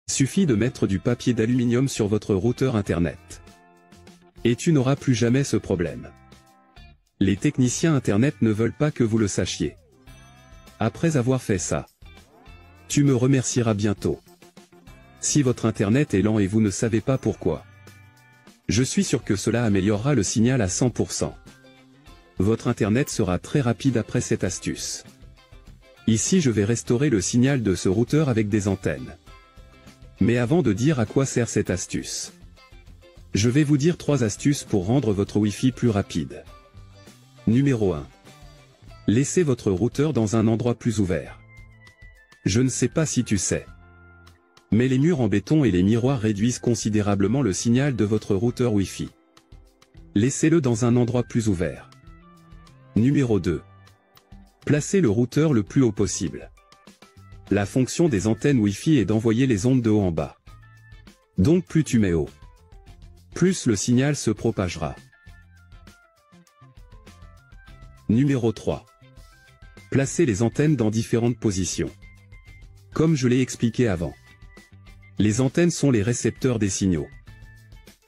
Suffit de mettre du papier d'aluminium sur votre routeur Internet. Et tu n'auras plus jamais ce problème. Les techniciens Internet ne veulent pas que vous le sachiez. Après avoir fait ça, tu me remercieras bientôt. Si votre Internet est lent et vous ne savez pas pourquoi, je suis sûr que cela améliorera le signal à 100%. Votre Internet sera très rapide après cette astuce. Ici je vais restaurer le signal de ce routeur avec des antennes. Mais avant de dire à quoi sert cette astuce, je vais vous dire 3 astuces pour rendre votre Wi-Fi plus rapide. Numéro 1. Laissez votre routeur dans un endroit plus ouvert. Je ne sais pas si tu sais, mais les murs en béton et les miroirs réduisent considérablement le signal de votre routeur Wi-Fi. Laissez-le dans un endroit plus ouvert. Numéro 2. Placez le routeur le plus haut possible. La fonction des antennes Wi-Fi est d'envoyer les ondes de haut en bas. Donc plus tu mets haut, plus le signal se propagera. Numéro 3. Placez les antennes dans différentes positions. Comme je l'ai expliqué avant, les antennes sont les récepteurs des signaux.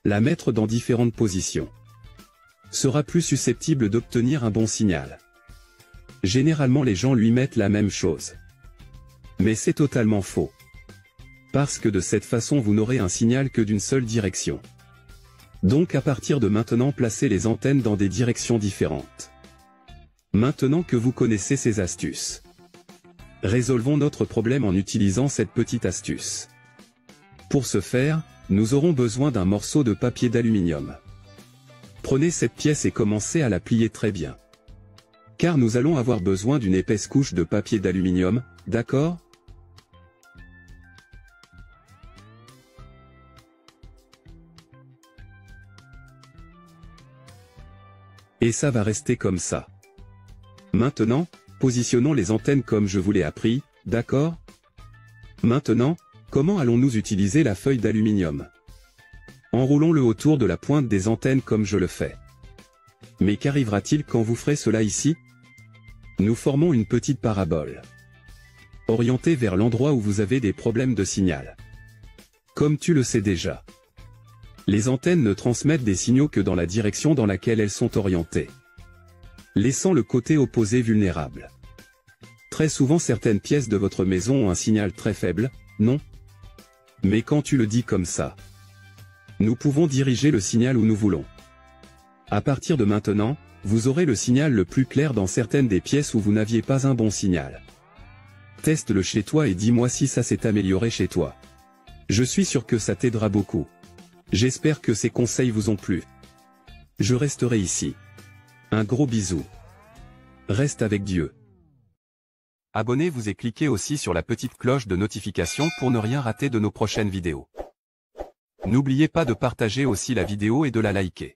La mettre dans différentes positions sera plus susceptible d'obtenir un bon signal. Généralement les gens lui mettent la même chose. Mais c'est totalement faux. Parce que de cette façon vous n'aurez un signal que d'une seule direction. Donc à partir de maintenant placez les antennes dans des directions différentes. Maintenant que vous connaissez ces astuces, résolvons notre problème en utilisant cette petite astuce. Pour ce faire, nous aurons besoin d'un morceau de papier d'aluminium. Prenez cette pièce et commencez à la plier très bien. Car nous allons avoir besoin d'une épaisse couche de papier d'aluminium, d'accord ? Et ça va rester comme ça. Maintenant, positionnons les antennes comme je vous l'ai appris, d'accord ? Maintenant, comment allons-nous utiliser la feuille d'aluminium ? Enroulons-le autour de la pointe des antennes comme je le fais. Mais qu'arrivera-t-il quand vous ferez cela ici ? Nous formons une petite parabole, orientée vers l'endroit où vous avez des problèmes de signal. Comme tu le sais déjà, les antennes ne transmettent des signaux que dans la direction dans laquelle elles sont orientées, laissant le côté opposé vulnérable. Très souvent certaines pièces de votre maison ont un signal très faible, non ? Mais quand tu le dis comme ça, nous pouvons diriger le signal où nous voulons. À partir de maintenant, vous aurez le signal le plus clair dans certaines des pièces où vous n'aviez pas un bon signal. Teste-le chez toi et dis-moi si ça s'est amélioré chez toi. Je suis sûr que ça t'aidera beaucoup. J'espère que ces conseils vous ont plu. Je resterai ici. Un gros bisou. Reste avec Dieu. Abonnez-vous et cliquez aussi sur la petite cloche de notification pour ne rien rater de nos prochaines vidéos. N'oubliez pas de partager aussi la vidéo et de la liker.